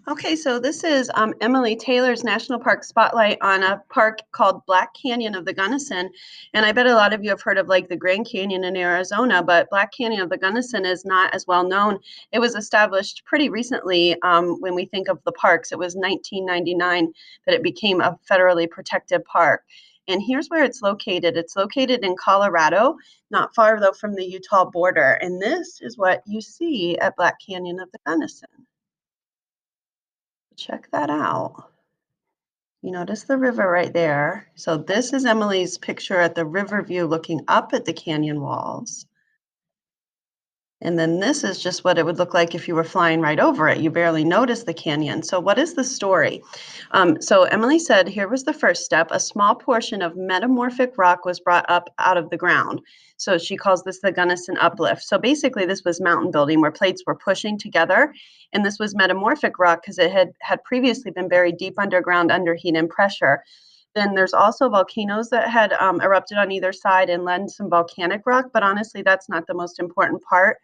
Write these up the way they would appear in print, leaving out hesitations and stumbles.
Okay, so this is Emily Taylor's National Park Spotlight on a park called Black Canyon of the Gunnison. And I bet a lot of you have heard of like the Grand Canyon in Arizona, but Black Canyon of the Gunnison is not as well known. It was established pretty recently when we think of the parks. It was 1999 that it became a federally protected park. And here's where it's located. It's located in Colorado, not far though from the Utah border. And this is what you see at Black Canyon of the Gunnison. Check that out. You notice the river right there. So this is Emily's picture at the river view looking up at the canyon walls. And then this is just what it would look like if you were flying right over it. You barely notice the canyon. So what is the story? So Emily said, here was the first step. A small portion of metamorphic rock was brought up out of the ground. So she calls this the Gunnison uplift. So basically this was mountain building where plates were pushing together. And this was metamorphic rock because it had previously been buried deep underground under heat and pressure. Then there's also volcanoes that had erupted on either side and lent some volcanic rock, but honestly, that's not the most important part.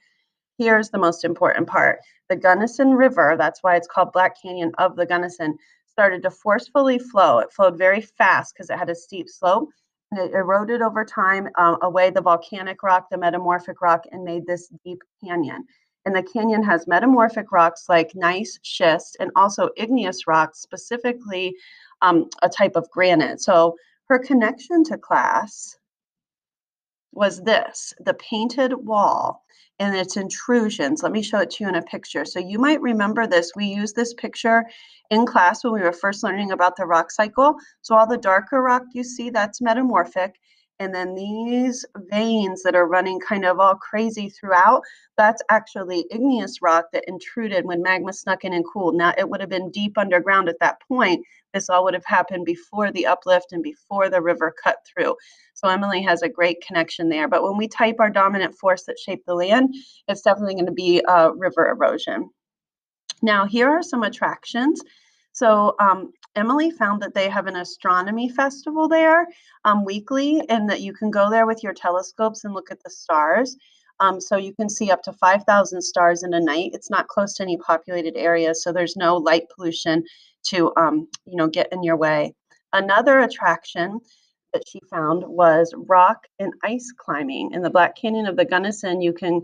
Here's the most important part. The Gunnison River, that's why it's called Black Canyon of the Gunnison, started to forcefully flow. It flowed very fast because it had a steep slope. And it eroded over time away the volcanic rock, the metamorphic rock, and made this deep canyon. And the canyon has metamorphic rocks like gneiss, schist, and also igneous rocks, specifically a type of granite. So her connection to class was this, the painted wall and its intrusions. Let me show it to you in a picture. So you might remember this. We used this picture in class when we were first learning about the rock cycle. So all the darker rock you see, that's metamorphic. And then these veins that are running kind of all crazy throughout, that's actually igneous rock that intruded when magma snuck in and cooled. Now, it would have been deep underground at that point. This all would have happened before the uplift and before the river cut through. So Emily has a great connection there. But when we type our dominant force that shaped the land, it's definitely going to be river erosion. Now, here are some attractions. So Emily found that they have an astronomy festival there weekly, and that you can go there with your telescopes and look at the stars. So you can see up to 5,000 stars in a night. It's not close to any populated areas, so there's no light pollution to get in your way. Another attraction that she found was rock and ice climbing. In the Black Canyon of the Gunnison, you can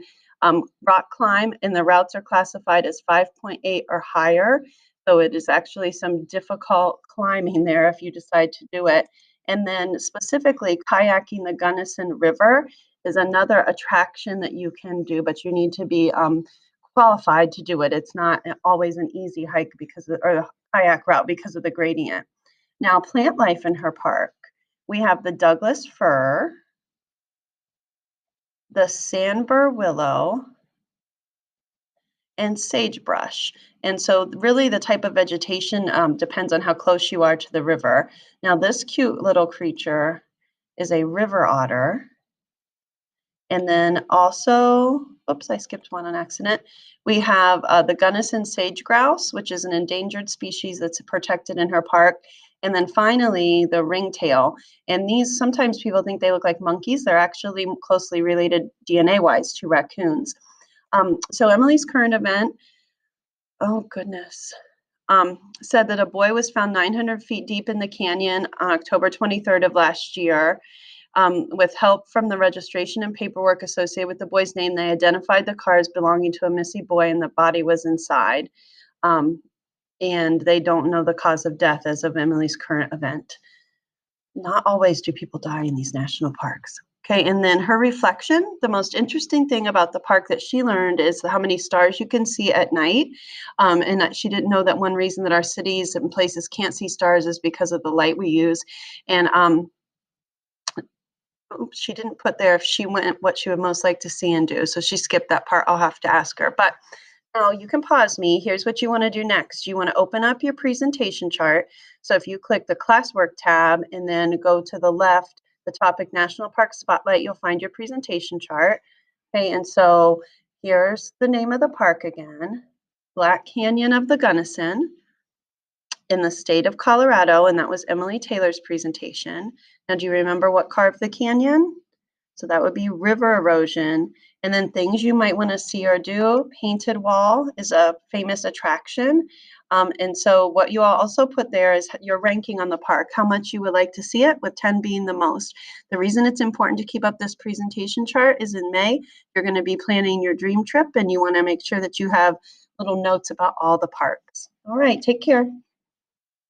rock climb, and the routes are classified as 5.8 or higher. So it is actually some difficult climbing there if you decide to do it. And then specifically kayaking the Gunnison River is another attraction that you can do, but you need to be qualified to do it. It's not always an easy hike or kayak route because of the gradient. Now, plant life in her park. We have the Douglas fir, the sandbur willow, and sagebrush. And so really the type of vegetation depends on how close you are to the river. Now, this cute little creature is a river otter. And then also, oops, I skipped one on accident. We have the Gunnison sage grouse, which is an endangered species that's protected in her park. And then finally, the ringtail. And these, sometimes people think they look like monkeys. They're actually closely related DNA-wise to raccoons. So Emily's current event, oh goodness, said that a boy was found 900 feet deep in the canyon on October 23rd of last year. With help from the registration and paperwork associated with the boy's name, they identified the car as belonging to a missing boy, and the body was inside. And they don't know the cause of death as of Emily's current event. Not always do people die in these national parks. Okay, and then her reflection, the most interesting thing about the park that she learned is how many stars you can see at night. And that she didn't know that one reason that our cities and places can't see stars is because of the light we use. And she didn't put there if she went what she would most like to see and do. So she skipped that part. I'll have to ask her. But now you can pause me. Here's what you want to do next. You want to open up your presentation chart. So if you click the classwork tab and then go to the left, the topic National Park Spotlight, you'll find your presentation chart. Okay, and so here's the name of the park again, Black Canyon of the Gunnison in the state of Colorado, and that was Emily Taylor's presentation. Now, do you remember what carved the canyon? So that would be river erosion. And then things you might want to see or do. Painted Wall is a famous attraction. And so what you all also put there is your ranking on the park, how much you would like to see it, with 10 being the most. The reason it's important to keep up this presentation chart is in May, you're going to be planning your dream trip and you want to make sure that you have little notes about all the parks. All right, take care.